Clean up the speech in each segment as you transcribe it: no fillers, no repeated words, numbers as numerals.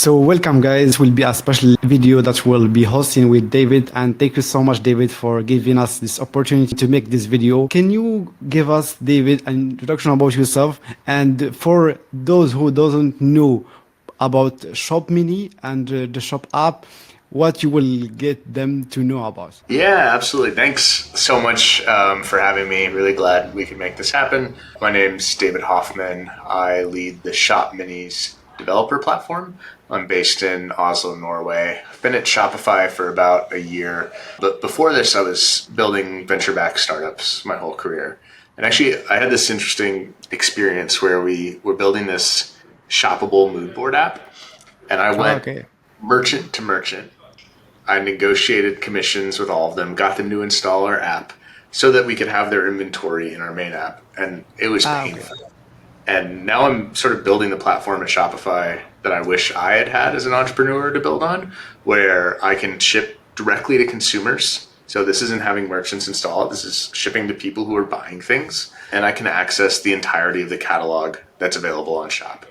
So welcome guys, will be a special video that we'll be hosting with David, and thank you so much David for giving us this opportunity to make this video. Can you give us, David, an introduction about yourself, and for those who doesn't know about Shop Mini and the Shop app, what you will get them to know about? Yeah, absolutely. Thanks so much for having me. Really glad we could make this happen. My name's David Hoffman. I lead the Shop Minis developer platform. I'm based in Oslo, Norway. I've been at Shopify for about a year. But before this, I was building venture-backed startups my whole career. And actually, I had this interesting experience where we were building this shoppable mood board app. And I went Okay. merchant to merchant. I negotiated commissions with all of them, got them to install our app so that we could have their inventory in our main app. And it was Okay. painful. And now I'm sort of building the platform at Shopify that I wish I had had as an entrepreneur to build on, where I can ship directly to consumers. So this isn't having merchants install it. This is shipping to people who are buying things. And I can access the entirety of the catalog that's available on Shop.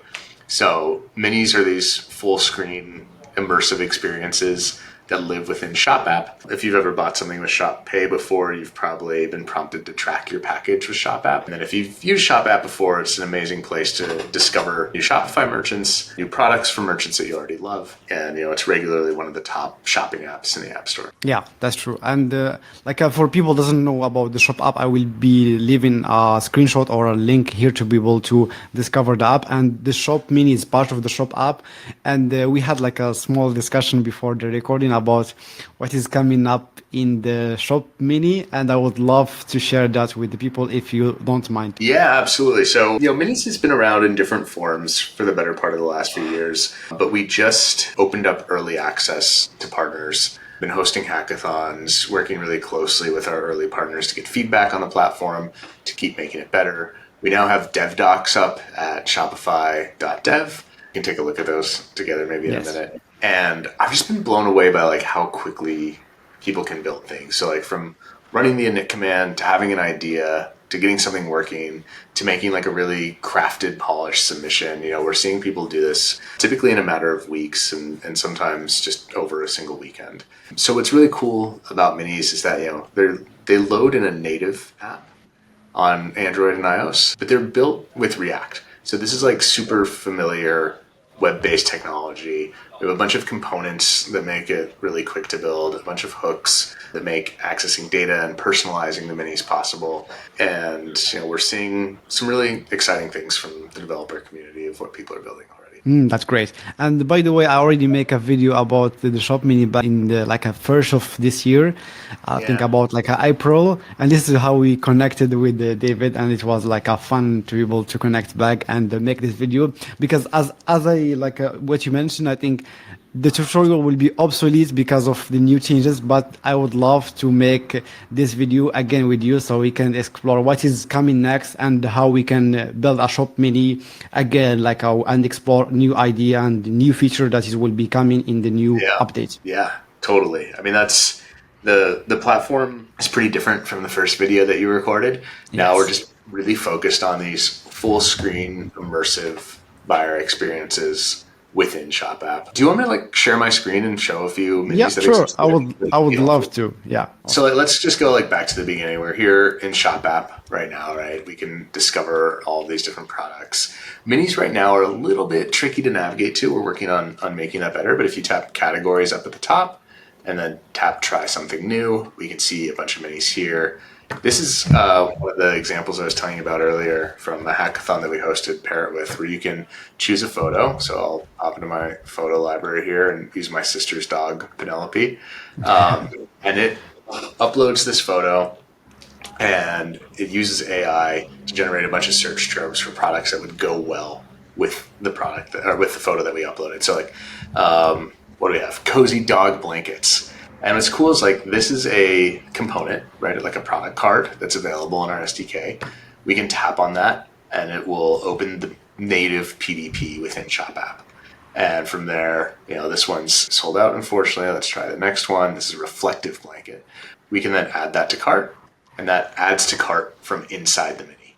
So minis are these full screen immersive experiences that live within Shop app. If you've ever bought something with Shop Pay before, you've probably been prompted to track your package with Shop app. And then if you've used Shop app before, it's an amazing place to discover new Shopify merchants, new products from merchants that you already love. And it's regularly one of the top shopping apps in the App Store. Yeah, that's true. And for people doesn't know about the Shop app, I will be leaving a screenshot or a link here to be able to discover the app. And the Shop Mini is part of the Shop app. And we had like a small discussion before the recording about what is coming up in the Shop Mini. And I would love to share that with the people if you don't mind. Yeah, absolutely. So, Minis has been around in different forms for the better part of the last few years, but we just opened up early access to partners. Been hosting hackathons, working really closely with our early partners to get feedback on the platform, to keep making it better. We now have dev docs up at shopify.dev. You can take a look at those together maybe in a minute. And I've just been blown away by like how quickly people can build things. So like from running the init command to having an idea to getting something working to making like a really crafted, polished submission. We're seeing people do this typically in a matter of weeks and sometimes just over a single weekend. So what's really cool about minis is that, they load in a native app on Android and iOS, but they're built with React. So this is like super familiar web-based technology. We have a bunch of components that make it really quick to build, a bunch of hooks that make accessing data and personalizing the minis possible. And we're seeing some really exciting things from the developer community of what people are building already. That's great. And by the way, I already make a video about the Shop Mini back in the like a first of this year. I think about like a April, and this is how we connected with David, and it was like a fun to be able to connect back and make this video because as I like what you mentioned, I think the tutorial will be obsolete because of the new changes, but I would love to make this video again with you so we can explore what is coming next and how we can build a Shop Mini again, and explore new idea and new feature that will be coming in the new update. Yeah, totally. I mean, that's the platform is pretty different from the first video that you recorded. Now we're just really focused on these full screen immersive buyer experiences within Shop app. Do you want me to like share my screen and show a few minis? Yeah, that sure. exist? I would love to. Yeah. So let's just go like back to the beginning. We're here in Shop app right now, right? We can discover all of these different products. Minis right now are a little bit tricky to navigate to. We're working on making that better. But if you tap categories up at the top and then tap try something new, we can see a bunch of minis here. This is one of the examples I was telling you about earlier from a hackathon that we hosted Parrot with, where you can choose a photo. So I'll hop into my photo library here and use my sister's dog, Penelope. And it uploads this photo and it uses AI to generate a bunch of search tropes for products that would go well with the product or with the photo that we uploaded. So like, what do we have? Cozy dog blankets. And what's cool is like this is a component, right? Like a product card that's available in our SDK. We can tap on that and it will open the native PDP within Shop app. And from there, this one's sold out, unfortunately. Let's try the next one. This is a reflective blanket. We can then add that to cart, and that adds to cart from inside the mini.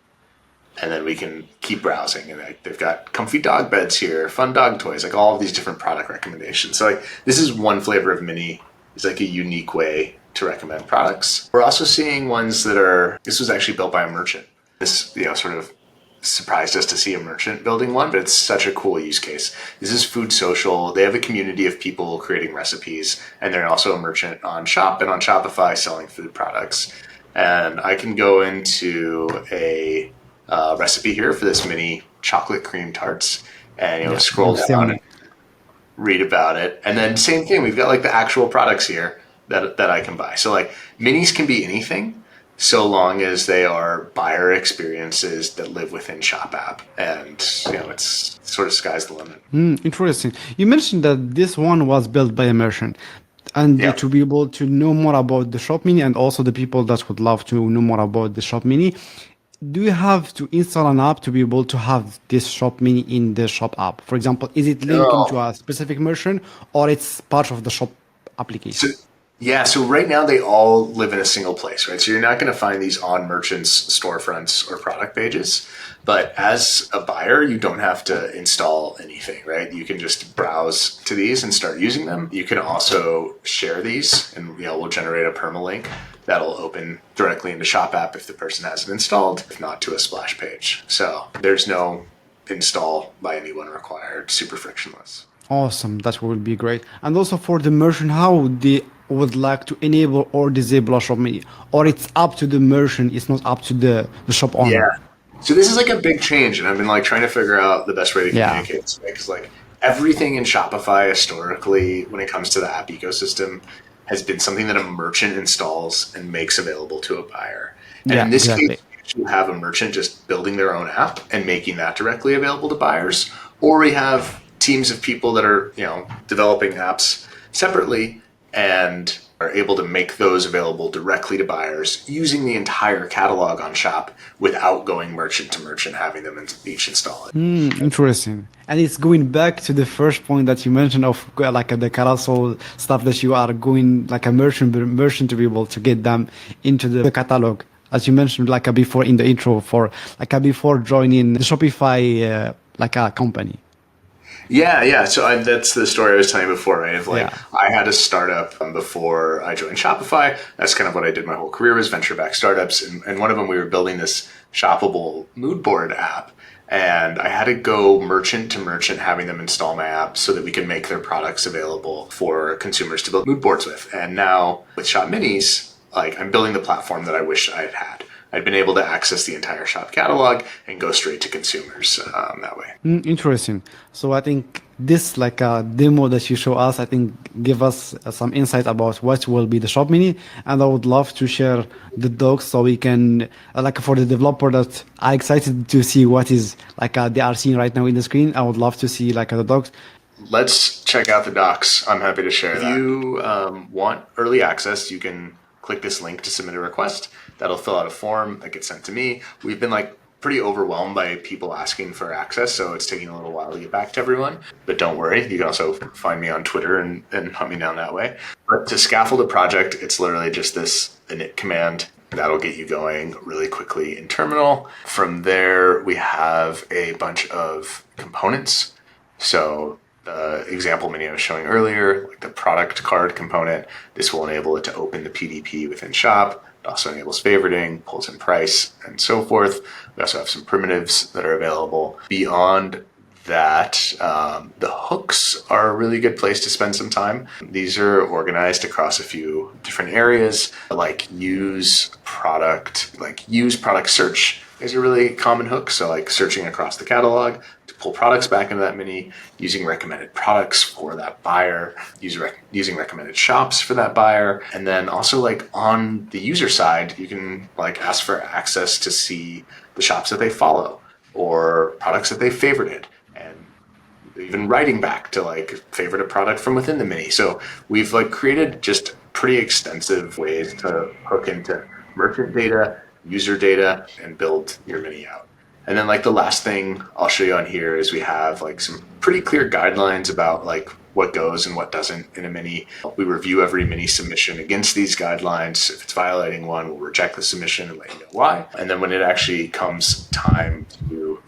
and then we can keep browsing. And they've got comfy dog beds here, fun dog toys, like all of these different product recommendations. So like this is one flavor of Mini. It's like a unique way to recommend products. We're also seeing ones that are, this was actually built by a merchant. This, sort of surprised us to see a merchant building one, but it's such a cool use case. This is food social. They have a community of people creating recipes, and they're also a merchant on Shop and on Shopify selling food products. And I can go into a recipe here for this mini chocolate cream tarts, and scroll down and read about it. And then same thing, we've got like the actual products here that I can buy. So like minis can be anything, so long as they are buyer experiences that live within Shop app. And, it's sort of sky's the limit. Interesting. You mentioned that this one was built by a merchant. And to be able to know more about the Shop Mini and also the people that would love to know more about the Shop Mini, do you have to install an app to be able to have this Shop Mini in the Shop app? For example, is it linked into a specific merchant or it's part of the Shop application? So right now they all live in a single place, right? So you're not going to find these on merchants' storefronts or product pages. But as a buyer, you don't have to install anything, right? You can just browse to these and start using them. You can also share these, and we'll generate a permalink that'll open directly into Shop app if the person has it installed, if not to a splash page. So there's no install by anyone required, super frictionless. Awesome, that will be great. And also for the merchant, how they would like to enable or disable a Shop Mini, or it's up to the merchant, it's not up to the shop owner. Yeah. So this is like a big change, and I've been like trying to figure out the best way to communicate this, because like everything in Shopify historically, when it comes to the app ecosystem, has been something that a merchant installs and makes available to a buyer. And in this case, you have a merchant just building their own app and making that directly available to buyers, or we have teams of people that are developing apps separately and are able to make those available directly to buyers using the entire catalog on Shop without going merchant to merchant, having them each install it. Interesting. And it's going back to the first point that you mentioned of like the carousel stuff that you are going like a merchant to be able to get them into the catalog. As you mentioned, like before in the intro, for like before joining the Shopify like a company. Yeah. So that's the story I was telling you before, right? Of like, I had a startup before I joined Shopify. That's kind of what I did my whole career, was venture-backed startups. And one of them, we were building this shoppable mood board app. And I had to go merchant to merchant, having them install my app so that we could make their products available for consumers to build mood boards with. And now with Shop Minis, like I'm building the platform that I wish I had had. I'd been able to access the entire Shop catalog and go straight to consumers that way. Interesting. So I think this like a demo that you show us, I think give us some insight about what will be the Shop Mini. And I would love to share the docs so we can, like for the developer that are excited to see what is like they are seeing right now in the screen. I would love to see like the docs. Let's check out the docs. I'm happy to share that. If you want early access, you can click this link to submit a request. That'll fill out a form that gets sent to me. We've been like pretty overwhelmed by people asking for access, so it's taking a little while to get back to everyone. But don't worry, you can also find me on Twitter and hunt me down that way. But to scaffold a project, it's literally just this init command that'll get you going really quickly in terminal. From there, we have a bunch of components. So the example menu I was showing earlier, like the product card component, this will enable it to open the PDP within Shop. It also enables favoriting, pulls in price, and so forth. We also have some primitives that are available. Beyond that, the hooks are a really good place to spend some time. These are organized across a few different areas, like use product search is a really common hook. So like searching across the catalog to pull products back into that mini, using recommended products for that buyer, using recommended shops for that buyer. And then also like on the user side, you can like ask for access to see the shops that they follow or products that they favorited, and even writing back to like favorite a product from within the mini. So we've like created just pretty extensive ways to hook into merchant data, user data, and build your mini out. And then like the last thing I'll show you on here is we have like some pretty clear guidelines about like what goes and what doesn't in a mini. We review every mini submission against these guidelines. If it's violating one, we'll reject the submission and let you know why. And then when it actually comes time to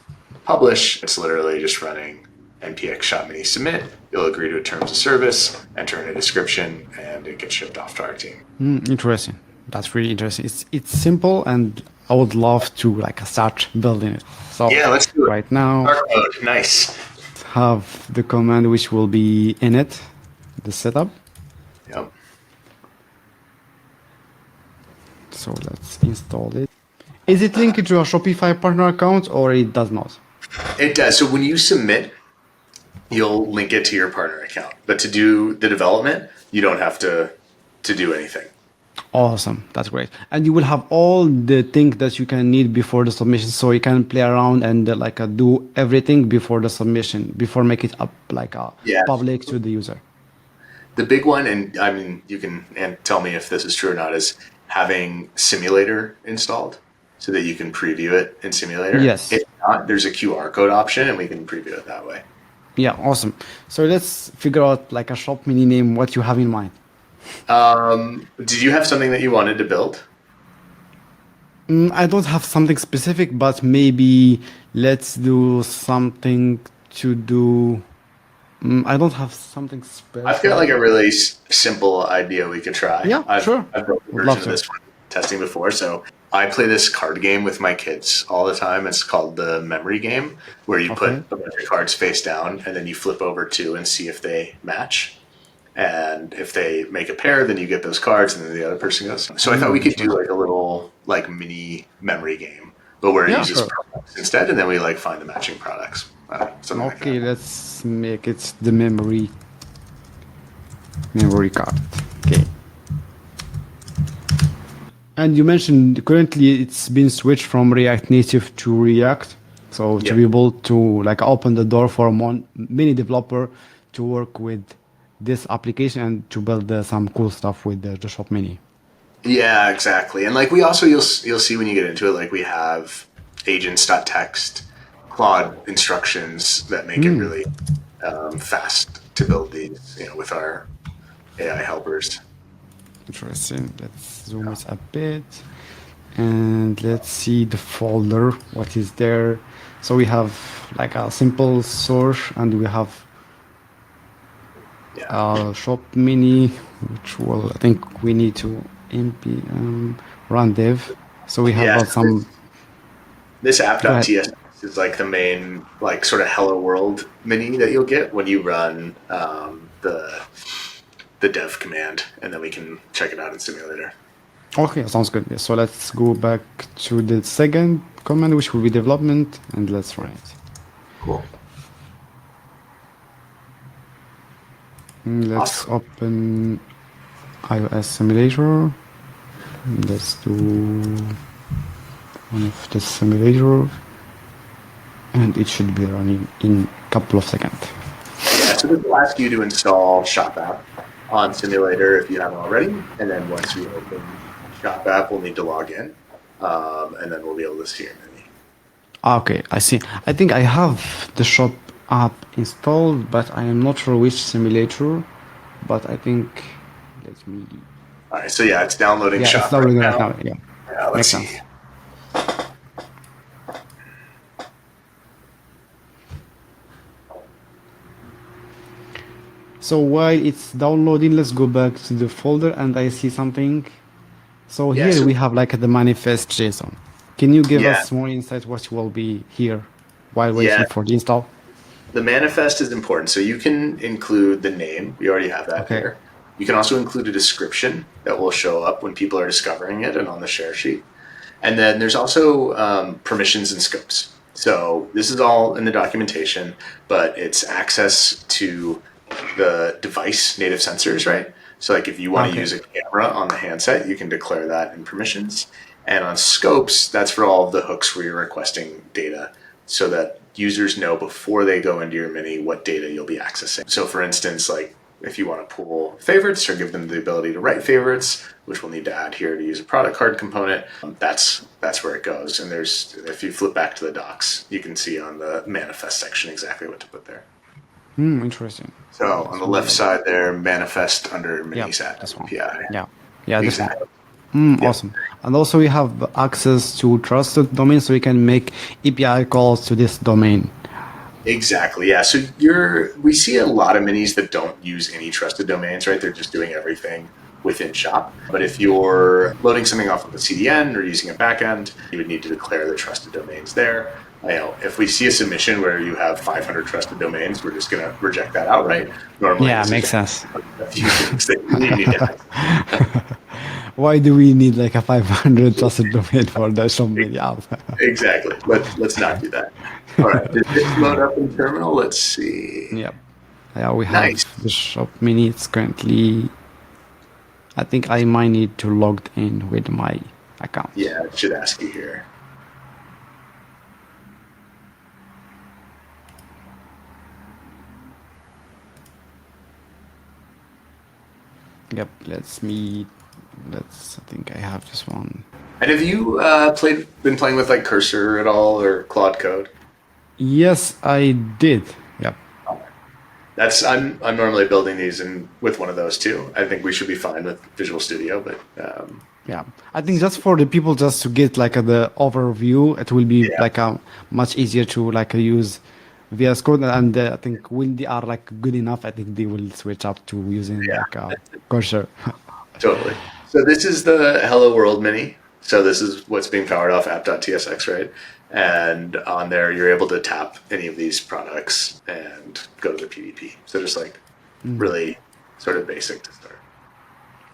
publish, it's literally just running npx shop mini submit. You'll agree to a terms of service, enter in a description, and it gets shipped off to our team. Interesting. That's really interesting. It's simple, and I would love to like start building it. So Yeah, let's do it. right now, Dark mode, nice. have the command which will be init, the setup. Yep. So let's install it. Is it linked to a Shopify partner account or it does not? It does. So when you submit, you'll link it to your partner account. But to do the development, you don't have to do anything. Awesome. That's great. And you will have all the things that you can need before the submission. So you can play around and do everything before the submission, before make it up public to the user. The big one, and I mean, you can tell me if this is true or not, is having simulator installed so that you can preview it in simulator. Yes. If not, there's a QR code option and we can preview it that way. Yeah, awesome. So let's figure out like a shop mini name, what you have in mind. Did you have something that you wanted to build? I don't have something specific, but maybe let's do something to do. I don't have something special. I've got like a really simple idea we could try. Yeah, sure. I've built a Would version love of to. this one testing before. So I play this card game with my kids all the time. It's called the memory game, where you put a bunch of cards face down and then you flip over two and see if they match. And if they make a pair, then you get those cards, and then the other person goes. So I thought we could do like a little like mini memory game, but where it uses products instead, and then we like find the matching products. Something like that. Let's make it the memory card. Okay. And you mentioned currently it's been switched from React Native to React, so to be able to like open the door for a mini developer to work with this application and to build some cool stuff with the Shop Mini. Yeah, exactly. And like we also you'll see when you get into it, like we have agents.txt, Claude instructions that make it really fast to build these, with our AI helpers. Interesting. Let's zoom it a bit and let's see the folder, what is there. So we have like a simple source and we have Shop Mini, which will, I think we need to run dev. So we have some. This app.ts is like the main, like sort of hello world mini that you'll get when you run the dev command, and then we can check it out in simulator. Okay, sounds good. Yeah, so let's go back to the second command, which will be development, and let's run it. Cool. Let's open iOS simulator. Let's do one of the simulator, and it should be running in a couple of seconds. Yeah, so this will ask you to install Shop app on simulator if you haven't already, and then once we open Shop app, we'll need to log in, and then we'll be able to see your menu. Okay, I see. I think I have the Shop app installed, but I am not sure which simulator. But I think let me. All right, so yeah, it's downloading Shop it's downloading right now. right now. Yeah, let's see. Sense. So while it's downloading, let's go back to the folder, and I see something. So here we have like the manifest JSON. Can you give us more insight what will be here while waiting for the install? The manifest is important. So you can include the name. We already have that here. You can also include a description that will show up when people are discovering it and on the share sheet. And then there's also permissions and scopes. So this is all in the documentation, but it's access to the device native sensors, right? So like if you want to use a camera on the handset, you can declare that in permissions. And on scopes, that's for all of the hooks where you're requesting data so that users know before they go into your mini what data you'll be accessing. So for instance, like if you want to pull favorites or give them the ability to write favorites, which we'll need to add here to use a product card component, that's where it goes. And there's, if you flip back to the docs, you can see on the manifest section exactly what to put there. Interesting. So on That's the one left of side there, manifest under Yeah, minis at this one. API. Yeah, yeah, this one. Exactly. Yep. Awesome. And also we have access to trusted domains, so we can make API calls to this domain. Exactly. Yeah. So we see a lot of minis that don't use any trusted domains, right? They're just doing everything within shop. But if you're loading something off of a CDN or using a backend, you would need to declare the trusted domains there. If we see a submission where you have 500 trusted domains, we're just going to reject that outright. Normally, Yeah, this is makes sense. a few things that you need to have. Why do we need like a 500 trusted domain for the shop media? Exactly. Let's not do that. All right. Did this load up in terminal? Let's see. Yep. Yeah, we have Nice. the shop mini. It's currently, I think I might need to log in with my account. Yeah, it should ask you here. Yep, I think I have this one. And have you been playing with like Cursor at all or Claude Code? Yes, I did. Yep. I'm normally building these in with one of those too. I think we should be fine with Visual Studio, but Yeah, I think just for the people just to get like the overview, it will be yeah, like much easier to like use VS Code, and I think when they are like good enough, I think they will switch up to using yeah, like Cursor. totally. So this is the Hello World Mini. So this is what's being powered off app.tsx, right? And on there, you're able to tap any of these products and go to the PDP. So just like really sort of basic to start.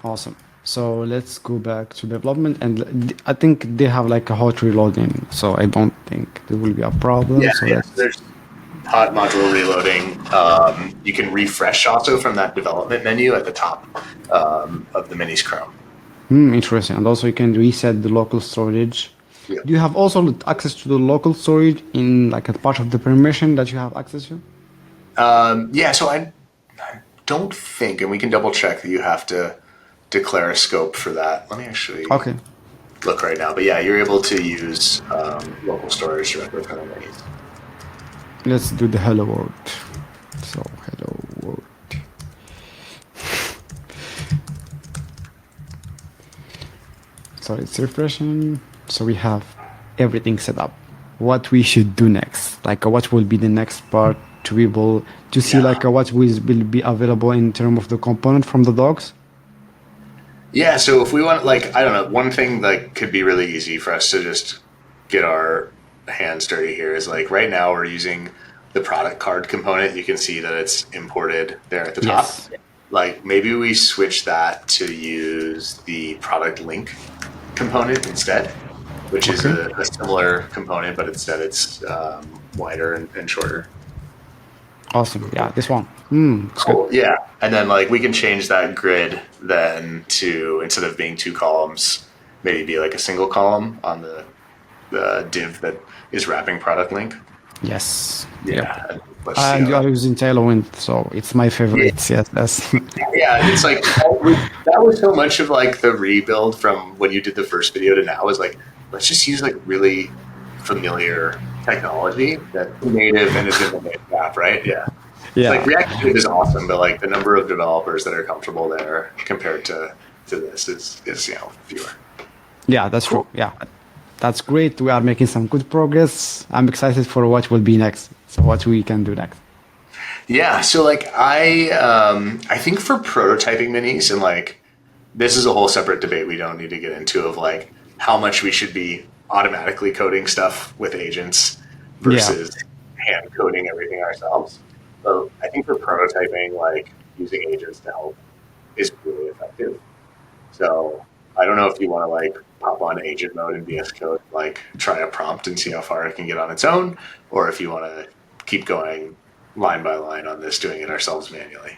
Awesome. So let's go back to development, and I think they have like a hot reloading, so I don't think there will be a problem. Yeah, So yeah. So there's hot module reloading. You can refresh also from that development menu at the top of the Mini's Chrome. Interesting. And also you can reset the local storage. Yeah. Do you have also access to the local storage in like a part of the permission that you have access to? Yeah, so I don't think, and we can double check that you have to declare a scope for that. Let me actually Okay. look right now. But yeah, you're able to use local storage directly from the Minis. Let's do the hello world. So hello world. So it's refreshing. So we have everything set up. What we should do next? Like what will be the next part to be able to see Yeah. like what will be available in terms of the component from the dogs? Yeah, so if we want, like, I don't know, one thing that could be really easy for us to just get our hands dirty here is like right now we're using the product card component. You can see that it's imported there at the top. Yes. Like maybe we switch that to use the product link component instead, which is a similar component, but instead it's wider and shorter. Awesome. Yeah, this one. It's good. Cool. Yeah. And then like we can change that grid then to, instead of being two columns, maybe be like a single column on the div that is wrapping product link. Yes. Yeah. Yep. And let's And see you how are using Tailwind, so it's my favorite CSS. yeah, it's like that was so much of like the rebuild from when you did the first video to now is like, let's just use like really familiar technology that's native and is in the native app, right? Yeah. Yeah. Like React Native is awesome, but like the number of developers that are comfortable there compared to this is fewer. Yeah, that's true. Yeah. That's great. We are making some good progress. I'm excited for what will be next. So what we can do next. Yeah, so like I think for prototyping minis, and like this is a whole separate debate we don't need to get into of like how much we should be automatically coding stuff with agents versus hand coding everything ourselves. So I think for prototyping, like using agents to help is really effective. So I don't know if you want to like pop on agent mode in VS Code, like try a prompt and see how far it can get on its own, or if you want to keep going line by line on this, doing it ourselves manually.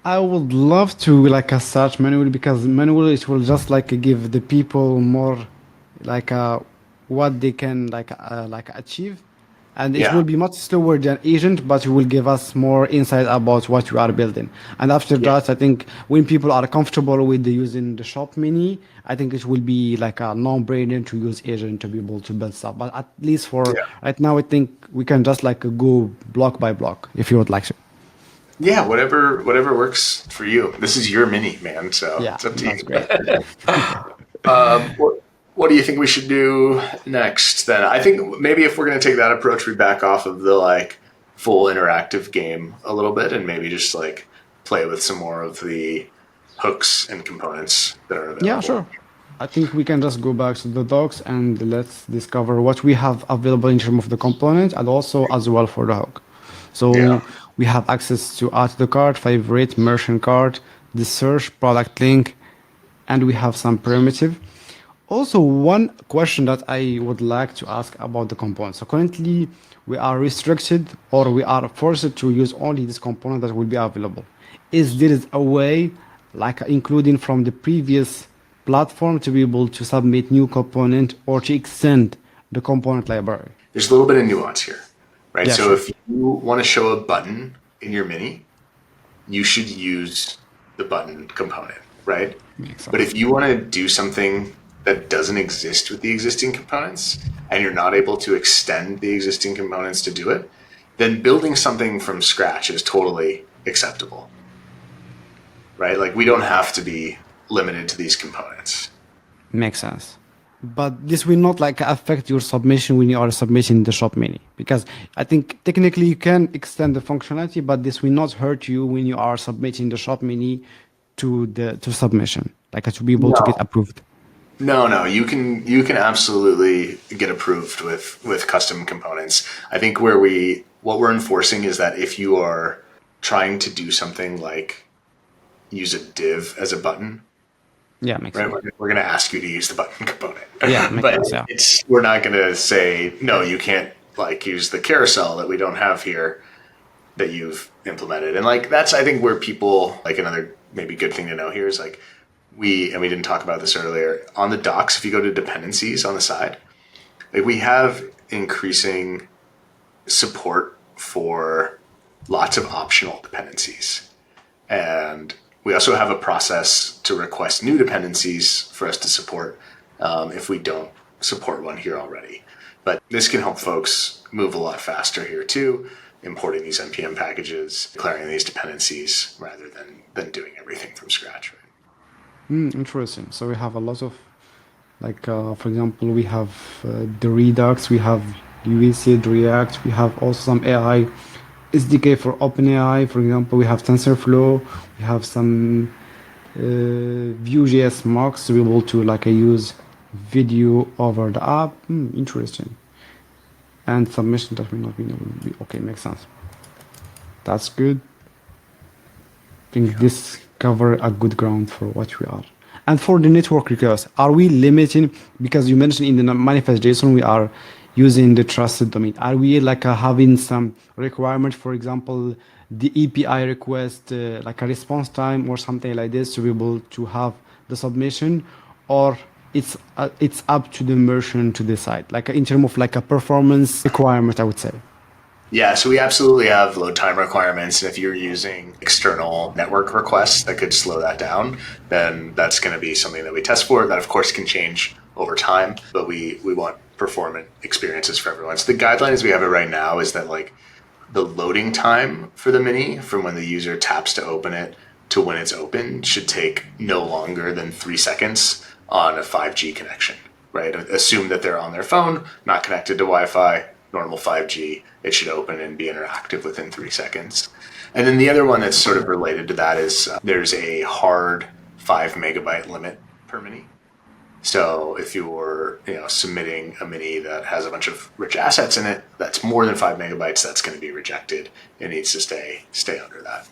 I would love to like a search manual, because manual it will just like give the people more like what they can like achieve, and it Yeah. will be much slower than agent, but it will give us more insight about what we are building. And after that, I think when people are comfortable with using the shop mini, I think it will be like a no-brainer to use agent to be able to build stuff. But at least for Yeah. right now, I think we can just like go block by block if you would like to. Yeah, whatever works for you. This is your mini, man, so Yeah, it's up to that's you. great. What do you think we should do next then? I think maybe if we're going to take that approach, we back off of the like full interactive game a little bit and maybe just like play with some more of the hooks and components that are Yeah, available. sure. I think we can just go back to the docs and let's discover what we have available in terms of the component and also as well for the hook. Yeah. So we have access to add to the cart, favorite, merchant cart, the search, product link, and we have some primitive. Also, one question that I would like to ask about the component. So currently, we are restricted or we are forced to use only this component that will be available. Is there is a way, like including from the previous platform, to be able to submit new component or to extend the component library? There's a little bit of nuance here, right? Yeah, So sure. if you want to show a button in your mini, you should use the button component, right? Makes But sense. if you want to do something that doesn't exist with the existing components and you're not able to extend the existing components to do it, then building something from scratch is totally acceptable, right? Like we don't have to be limited to these components. Makes sense. But this will not like affect your submission when you are submitting the shop mini because I think technically you can extend the functionality, but this will not hurt you when you are submitting the shop mini to the to submission, like to be able to get No. approved. No, you can absolutely get approved with custom components. I think what we're enforcing is that if you are trying to do something like use a div as a button, Yeah, makes right? sense. We're going to ask you to use the button component, Yeah, makes but sense. Yeah. we're not going to say no. You can't like use the carousel that we don't have here that you've implemented, and like that's I think where people like another maybe good thing to know here is like we didn't talk about this earlier on the docs. If you go to dependencies on the side, like we have increasing support for lots of optional dependencies. And we also have a process to request new dependencies for us to support if we don't support one here already. But this can help folks move a lot faster here too, importing these NPM packages, declaring these dependencies rather than doing everything from scratch. Right? Interesting. So we have a lot of like, for example, we have the Redux, we have UACid, React, we have also some AI SDK for OpenAI. For example, we have TensorFlow, we have some Vue.js mocks to be able to like use video over the app. Interesting. And submission that will not be okay. Makes sense. That's good. I think this cover a good ground for what we are. And for the network requests, are we limiting, because you mentioned in the manifest JSON we are using the trusted domain. Are we like having some requirement, for example, the API request, like a response time or something like this to be able to have the submission, or it's up to the merchant to decide, like in terms of like a performance requirement, I would say. Yeah, so we absolutely have load time requirements. And if you're using external network requests that could slow that down, then that's going to be something that we test for. That, of course, can change over time, but we want performant experiences for everyone. So the guidelines we have it right now is that like the loading time for the mini from when the user taps to open it to when it's open should take no longer than 3 seconds on a 5G connection, right? Assume that they're on their phone, not connected to Wi-Fi, normal 5G, it should open and be interactive within 3 seconds. And then the other one that's sort of related to that is there's a hard 5 megabyte limit per mini. So if you're submitting a mini that has a bunch of rich assets in it, that's more than 5 megabytes, that's going to be rejected. It needs to stay under that.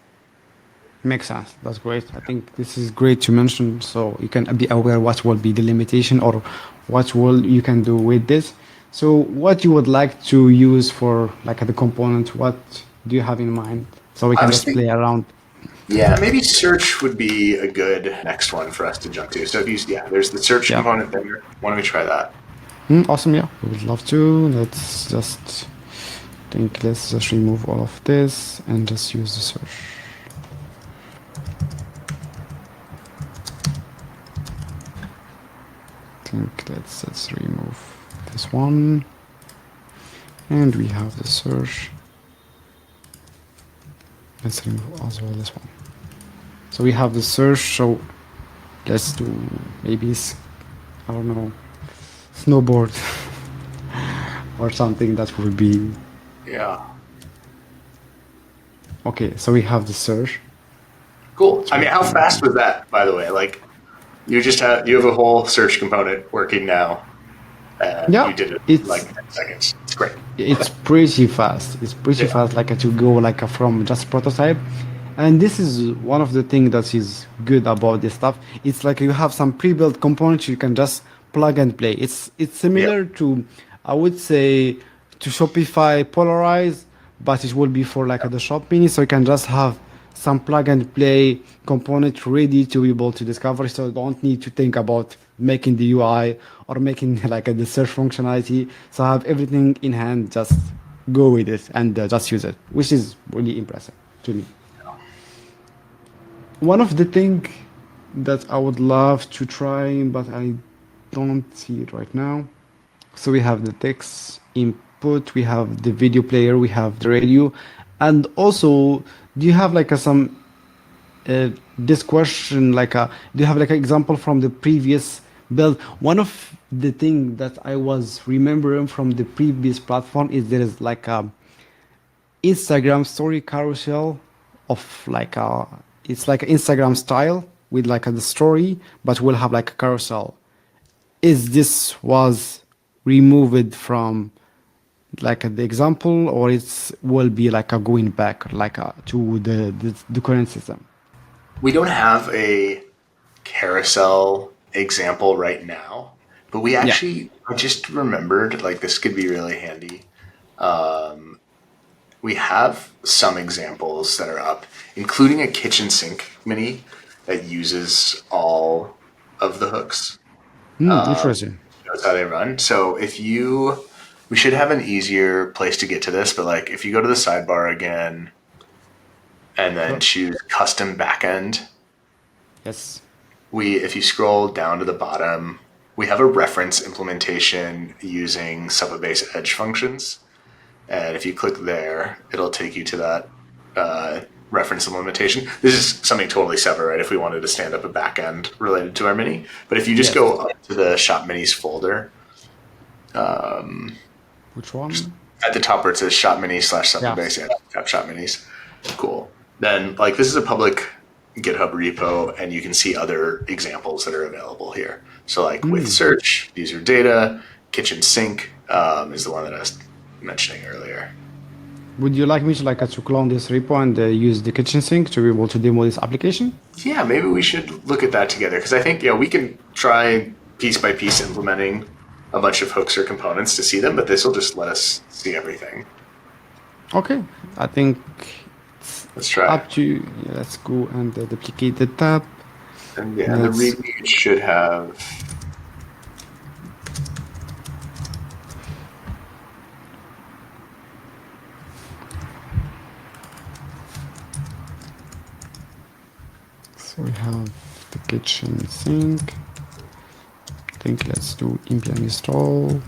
Makes sense. That's great. I think this is great to mention so you can be aware what will be the limitation or what will you can do with this. So what you would like to use for like the component, what do you have in mind? So we I can was just play thinking, around. yeah, maybe search would be a good next one for us to jump to. So if there's the search Yeah. component there. Why don't we try that? Awesome. Yeah, we would love to. Let's just remove all of this and just use the search. Let's remove this one. And we have the search. Let's remove as well this one. So we have the search. So let's do maybe I don't know, snowboard or something that will be Yeah. okay. So we have the search. Cool. I mean, how fast was that, by the way? Like, you have a whole search component working now, and Yeah, you did it in like it's 10 seconds. It's great. it's pretty fast. It's pretty Yeah. fast, like to go like from just prototype. And this is one of the things that is good about this stuff. It's like you have some pre-built components you can just plug and play. It's Yeah. similar to, I would say, to Shopify Polarize, but it will be for like the shop mini. So you can just have some plug and play component ready to be able to discover. So you don't need to think about making the UI or making like the search functionality. So I have everything in hand, just go with it and just use it, which is really impressive to me. One of the thing that I would love to try, but I don't see it right now. So we have the text input, we have the video player, we have the radio, and also, do you have like this question like do you have like an example from the previous build? One of the thing that I was remembering from the previous platform is there is like a Instagram story carousel of like it's like Instagram style with like the story, but we'll have like a carousel. Is this was removed from like the example, or it's will be like a going back like to the current system? We don't have a carousel example right now, but we Yeah. actually, I just remembered, like, this could be really handy. We have some examples that are up, including a kitchen sink mini that uses all of the hooks. Interesting. That's how they run. So we should have an easier place to get to this, but like if you go to the sidebar again and then Sure. choose custom backend, Yes. if you scroll down to the bottom, we have a reference implementation using Supabase edge functions. And if you click there, it'll take you to that reference implementation. This is something totally separate, right? If we wanted to stand up a backend related to our mini. But if you just Yes. go up to the shop minis folder, Which one? at the top where it says shop mini / Yeah. Supabase, yeah, tap shop minis. Cool. Then like this is a public GitHub repo, and you can see other examples that are available here. So like with search, user data, kitchen sink is the one that I was mentioning earlier. Would you like me to to clone this repo and use the kitchen sink to be able to demo this application? Yeah, maybe we should look at that together because I think we can try piece by piece implementing a bunch of hooks or components to see them, but this will just let us see everything. Okay, I think Let's try. up to you. Yeah, let's go and duplicate the tab. And the README should have. So we have the kitchen sink. I think let's do npm install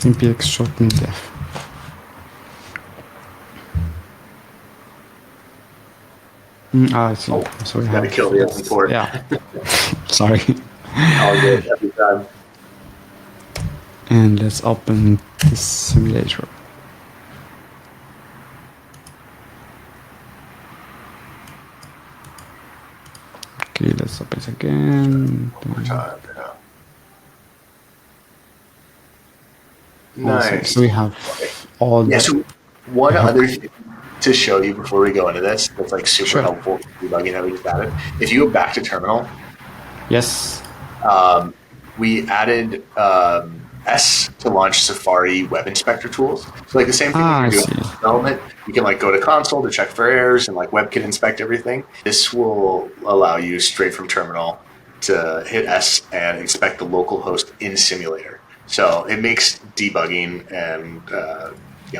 npx shop def. I see. Oh, so we gotta have kill the open port. Yeah. Sorry. All good every time. And let's open the simulator. Okay, let's open it again. One more time. Yeah. Awesome. Nice. So we have all Yeah. the So one other thing to show you before we go into this that's like super Sure. helpful for debugging that we just added. If you go back to terminal, yes. we added S to launch Safari web inspector tools. So like the same thing I you do see. in development, you can like go to console to check for errors and like WebKit inspect everything. This will allow you straight from terminal to hit S and inspect the local host in simulator. So it makes debugging and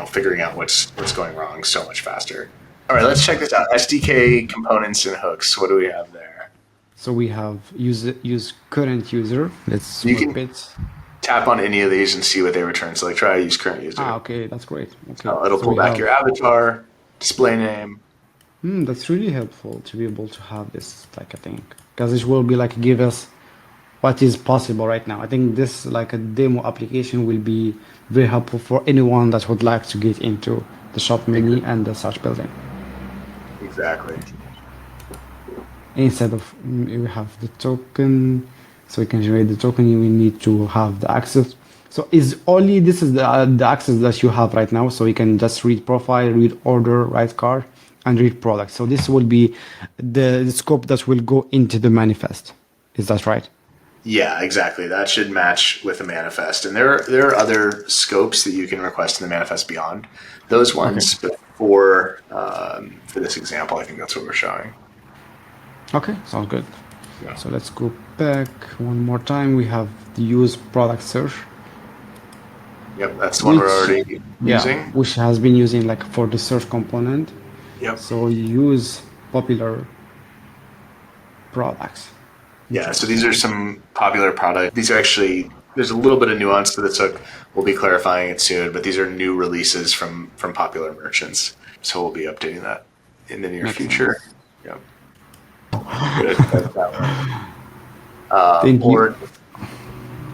figuring out what's going wrong so much faster. All right, let's check this out. SDK components and hooks. What do we have there? So we have use current user. Let's You flip can- it. Tap on any of these and see what they return. So like try use current user. Okay, that's great. Okay. It'll So pull we back have- your avatar. display name. That's really helpful to be able to have this, like I think, because it will be like give us what is possible right now. I think this like a demo application will be very helpful for anyone that would like to get into the shop Ex- mini and the search building. Exactly. Instead of we have the token, so we can generate the token. We need to have the access. So is only this is the access that you have right now. So you can just read profile, read order, write card, and read product. So this will be the scope that will go into the manifest. Is that right? Yeah, exactly. That should match with the manifest. And there are other scopes that you can request in the manifest beyond those Okay. ones. But for this example, I think that's what we're showing. Okay, sounds good. Yeah. So let's go back one more time. We have the use product search, Yep, that's the one we're which already yeah, using. which has been using like for the search component. Yep. So use popular products. Yeah, so Interesting. these are some popular products. These are actually, there's a little bit of nuance to this hook. We'll be clarifying it soon, but these are new releases from popular merchants. So we'll be updating that in the near Makes future. sense. Yep. Good. That's that one. Thank you. Or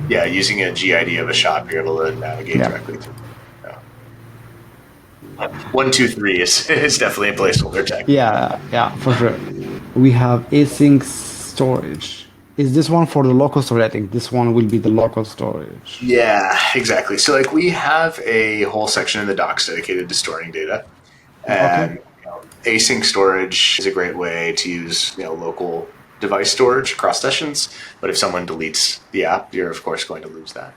yeah, using a GID of a shop, you're able to navigate Yeah. directly to. Yeah. 123 is definitely a placeholder tag. Yeah, yeah, for sure. We have async storage. Is this one for the local storage? I think this one will be the local storage. Yeah, exactly. So like we have a whole section in the docs dedicated to storing data, Okay. and async storage is a great way to use local device storage across sessions. But if someone deletes the app, you're of course going to lose that.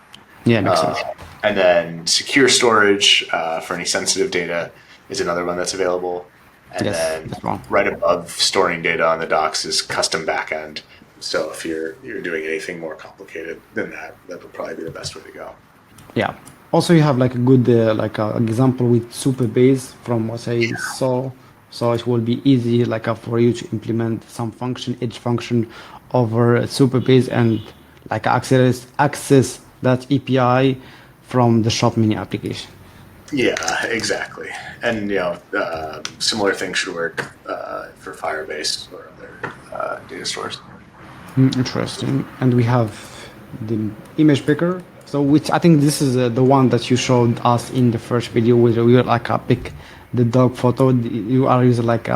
Yeah, makes sense. And then secure storage for any sensitive data is another one that's available. And Yes, then this one. right above storing data on the docs is custom backend. So if you're doing anything more complicated than that, that would probably be the best way to go. Yeah. Also, you have like a good like example with Superbase from what I saw. So it will be easy like for you to implement some function, edge function over Superbase and like access that API from the Shop Mini application. Yeah, exactly. And similar things should work for Firebase or other data stores. Interesting. And we have the image picker. So which I think this is the one that you showed us in the first video where we were like pick the dog photo. You are using like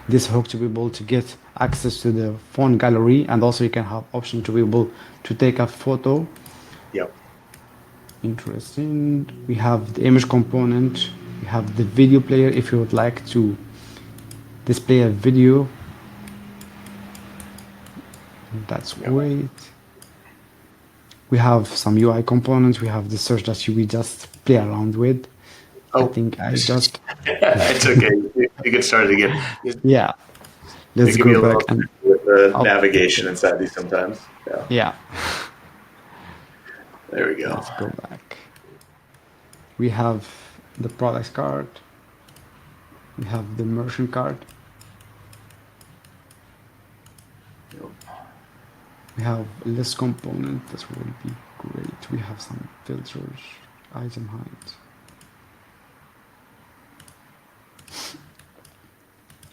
this hook to be able to get access to the phone gallery, and also you can have option to be able to take a photo. Yep. Interesting. We have the image component. We have the video player if you would like to display a video. That's Yep. great. We have some UI components. We have the search that we just play around with. I Oh, think I just, it's okay. You get started again. yeah, It let's can be go a back little and, with the oh, navigation inside these sometimes. Yeah. yeah, There we go. let's go back. We have the products card. We have the merchant card. We have list component. This will be great. We have some filters, item height.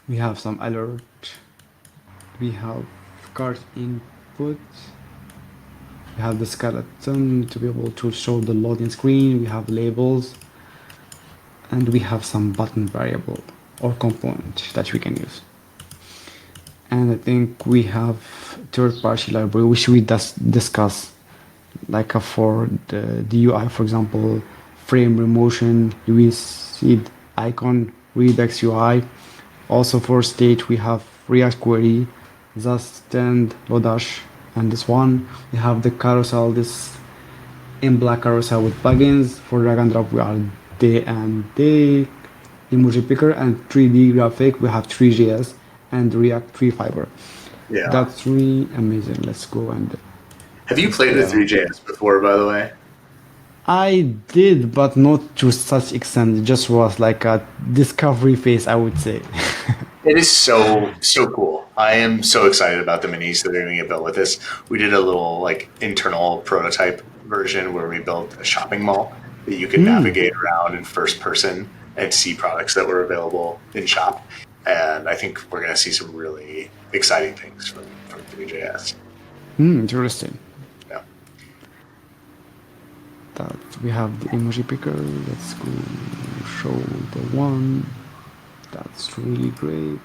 We have some alert. We have cart input. We have the skeleton to be able to show the loading screen. We have labels. And we have some button variable or component that we can use. And I think we have third-party library, which we discuss, like for the UI, for example, frame remotion, UI seed icon, Redux UI. Also for state, we have React query, just stand, Lodash, and this one. We have the carousel, this in black carousel with plugins. For drag and drop, we are day and day, emoji picker, and 3D graphic, we have 3JS and React 3 Fiber. Yeah. That's really amazing. Let's go and Have you played with 3JS before, by the way? I did, but not to such extent. It just was like a discovery phase, I would say. It is so cool. I am so excited about the minis that are going to get built with this. We did a little like internal prototype version where we built a shopping mall that you could navigate around in first person and see products that were available in shop. And I think we're going to see some really exciting things from Vue.js. Interesting. Yeah. That we have the emoji picker. Let's go show the one. That's really great.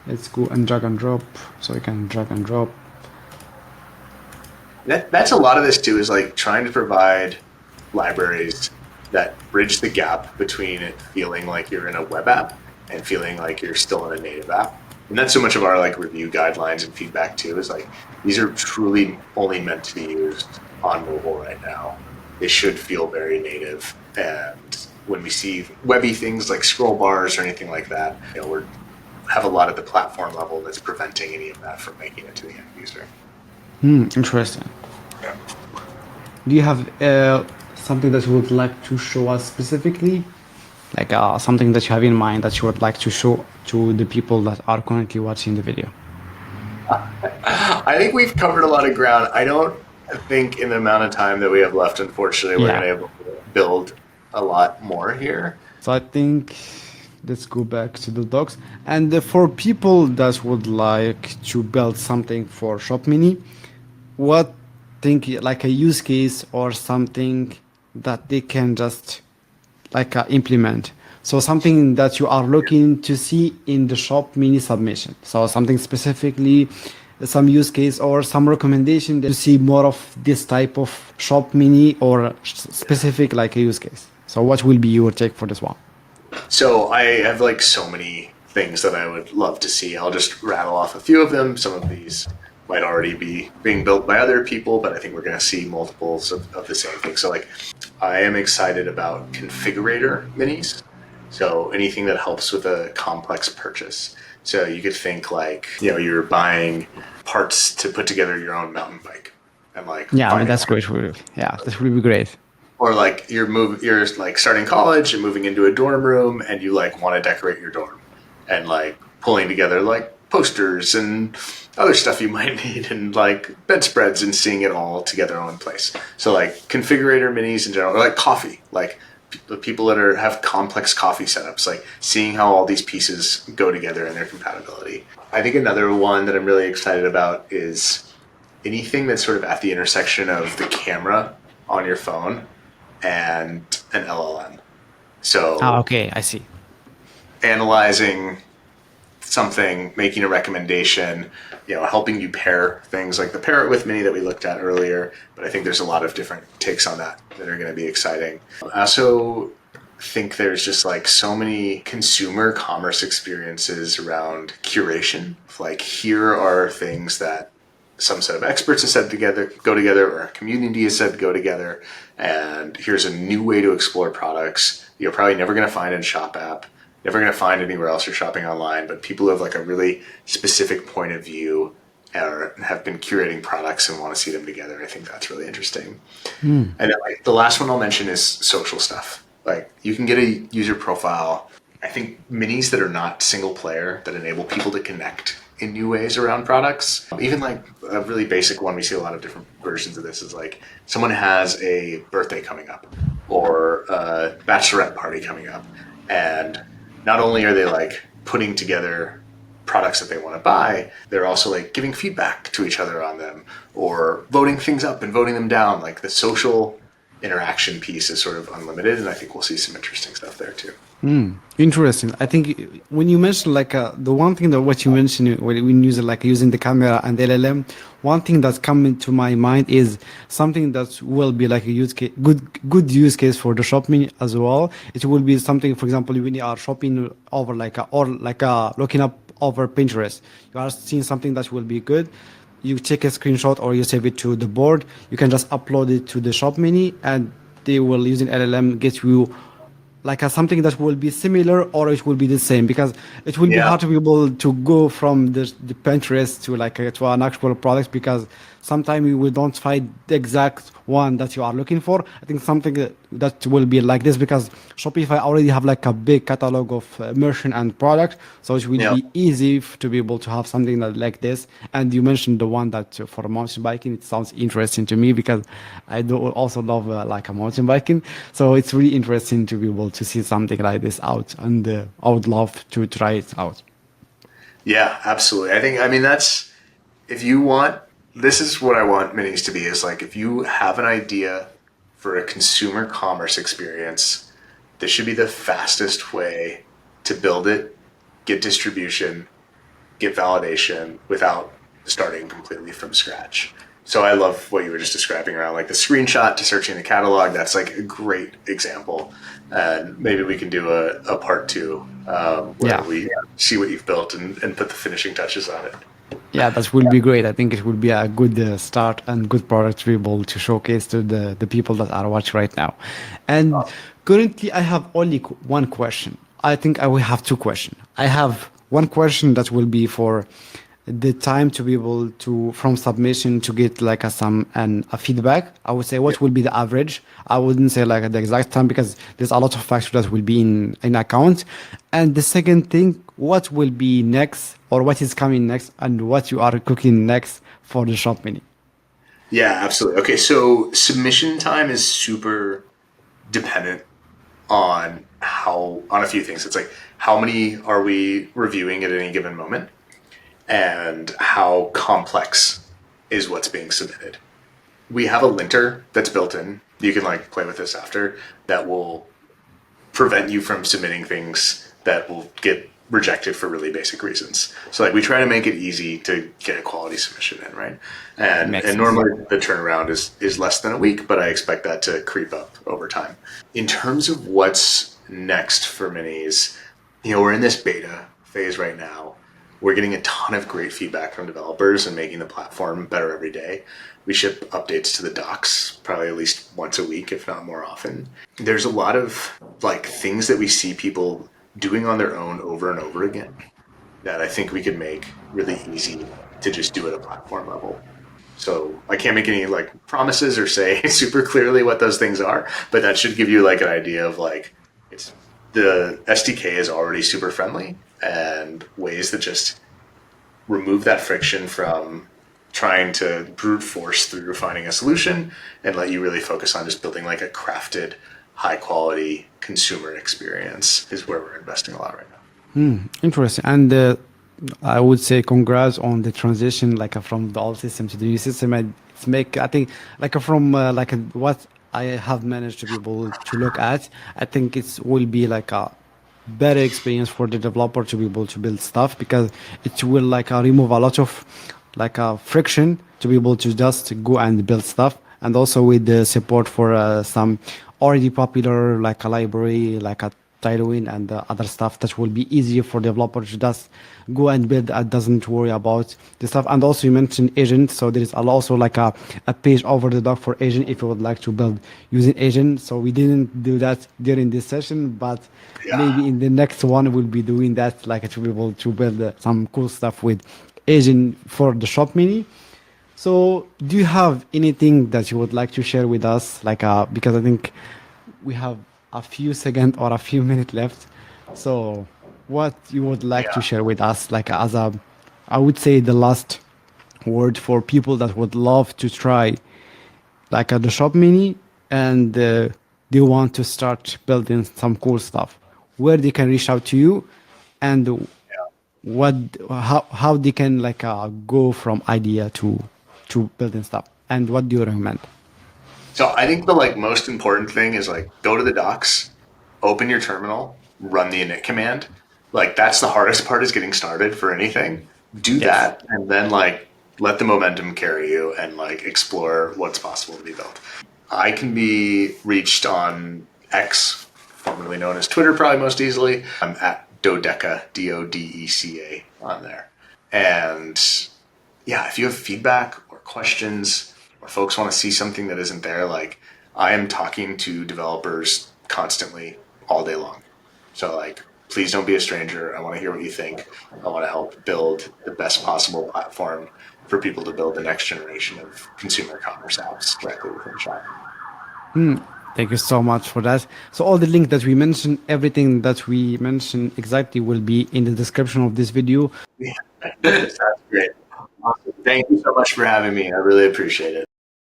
Let's go and drag and drop. So I can drag and drop. That's a lot of this too, is like trying to provide libraries that bridge the gap between it feeling like you're in a web app and feeling like you're still in a native app. And that's so much of our like review guidelines and feedback too, is like these are truly only meant to be used on mobile right now. They should feel very native. And when we see webby things like scroll bars or anything like that, we have a lot at the platform level that's preventing any of that from making it to the end user. Interesting. Yeah. Do you have something that you would like to show us specifically? Like something that you have in mind that you would like to show to the people that are currently watching the video? I think we've covered a lot of ground. I don't think in the amount of time that we have left, unfortunately, we're going to be able to build a lot more here. So I think let's go back to the docs. And for people that would like to build something for Shop Mini, what think like a use case or something that they can just like implement? So something that you are looking to see in the Shop Mini submission. So something specifically, some use case or some recommendation to see more of this type of Shop Mini or specific like a use case. So what will be your take for this one? So I have like so many things that I would love to see. I'll just rattle off a few of them. Some of these might already be being built by other people, but I think we're going to see multiples of the same thing. So like I am excited about configurator minis. So anything that helps with a complex purchase. So you could think like, you're buying parts to put together your own mountain bike. And like, yeah, I mean, that's great. Yeah, that would be great. Or like you're like starting college and moving into a dorm room and you like want to decorate your dorm and like pulling together like posters and other stuff you might need and like bedspreads and seeing it all together in one place. So like configurator minis in general, or like coffee, like the people that have complex coffee setups, like seeing how all these pieces go together and their compatibility. I think another one that I'm really excited about is anything that's sort of at the intersection of the camera on your phone and an LLM. So okay, I see. Analyzing something, making a recommendation, helping you pair things like the Pair It With Mini that we looked at earlier. But I think there's a lot of different takes on that are going to be exciting. I also think there's just like so many consumer commerce experiences around curation. Like here are things that some set of experts have said go together, or a community has said go together. And here's a new way to explore products you're probably never going to find in Shop app, never going to find anywhere else you're shopping online, but people have like a really specific point of view or have been curating products and want to see them together. I think that's really interesting. And then like the last one I'll mention is social stuff. Like you can get a user profile. I think minis that are not single player that enable people to connect in new ways around products. Even like a really basic one, we see a lot of different versions of this, is like someone has a birthday coming up or a bachelorette party coming up. And not only are they like putting together products that they want to buy, they're also like giving feedback to each other on them or voting things up and voting them down. Like the social interaction piece is sort of unlimited. And I think we'll see some interesting stuff there too. Interesting. I think when you mentioned like the one thing that what you mentioned when you use like using the camera and LLM, one thing that's coming to my mind is something that will be like a use case, good use case for the Shop Mini as well. It will be something, for example, when you are shopping over looking up over Pinterest, you are seeing something that will be good. You take a screenshot or you save it to the board. You can just upload it to the Shop Mini, and they will using LLM get you like something that will be similar or it will be the same, because it will be hard to be able to go from the Pinterest to like to an actual product, because sometimes we don't find the exact one that you are looking for. I think something that will be like this, because Shopify already have like a big catalog of merchant and product, so it will Yeah. be easy to be able to have something like this. And you mentioned the one that for mountain biking, it sounds interesting to me because I do also love like a mountain biking, so it's really interesting to be able to see something like this out, and I would love to try it out. Yeah, absolutely. I mean, if you want, this is what I want minis to be is like, if you have an idea for a consumer commerce experience, this should be the fastest way to build it, get distribution, get validation without starting completely from scratch. So I love what you were just describing around like the screenshot to searching the catalog. That's like a great example. And maybe we can do a part two where Yeah. we see what you've built and put the finishing touches on it. Yeah, that will be great. I think it will be a good start and good product to be able to showcase to the people that are watching right now. And currently, I have only one question. I think I will have two questions. I have one question that will be for the time to be able to from submission to get like a feedback. I would say Yeah. what will be the average. I wouldn't say like the exact time because there's a lot of factors that will be in account. And the second thing, what will be next or what is coming next and what you are cooking next for the shop mini. Yeah, absolutely. Okay, so submission time is super dependent on a few things. It's like how many are we reviewing at any given moment and how complex is what's being submitted. We have a linter that's built in. You can like play with this after that will prevent you from submitting things that will get rejected for really basic reasons. So like we try to make it easy to get a quality submission in, right? Makes And sense. normally the turnaround is less than a week, but I expect that to creep up over time. In terms of what's next for minis, we're in this beta phase right now. We're getting a ton of great feedback from developers and making the platform better every day. We ship updates to the docs probably at least once a week, if not more often. There's a lot of like things that we see people doing on their own over and over again that I think we could make really easy to just do at a platform level. So I can't make any like promises or say super clearly what those things are, but that should give you like an idea of like it's the SDK is already super friendly and ways that just remove that friction from trying to brute force through finding a solution and let you really focus on just building like a crafted, high quality consumer experience is where we're investing a lot right now. Interesting. And I would say congrats on the transition, like from the old system to the new system. And it's make I think like from what I have managed to be able to look at. I think it will be like a better experience for the developer to be able to build stuff because it will like remove a lot of friction to be able to just go and build stuff. And also with the support for some already popular like a library like a Tailwind and other stuff that will be easier for developers to just go and build and doesn't worry about the stuff. And also you mentioned agent, so there is also like a page over the dock for agent if you would like to build using agent. So we didn't do that during this session, but Yeah. maybe in the next one we'll be doing that, like to be able to build some cool stuff with agent for the shop mini. So do you have anything that you would like to share with us? Like because I think we have a few seconds or a few minutes left. So what you would like to Yeah. share with us, like as a, I would say the last word for people that would love to try like the shop mini and they want to start building some cool stuff, where they can reach out to you and what how they can like go from idea to building stuff, and what do you recommend? So I think the like most important thing is like go to the docs, open your terminal, run the init command. Like that's the hardest part is getting started for anything. Do Yes. that and then like let the momentum carry you and like explore what's possible to be built. I can be reached on X, formerly known as Twitter, probably most easily. I'm at Dodeca, Dodeca on there. And yeah, if you have feedback or questions or folks want to see something that isn't there, like I am talking to developers constantly all day long. So like Please don't be a stranger. I want to hear what you think. I want to help build the best possible platform for people to build the next generation of consumer commerce apps directly within Shop. Thank you so much for that. So all the links that we mentioned, everything that we mentioned exactly will be in the description of this video. Yeah. That's great. Awesome. Thank you so much for having me. I really appreciate it.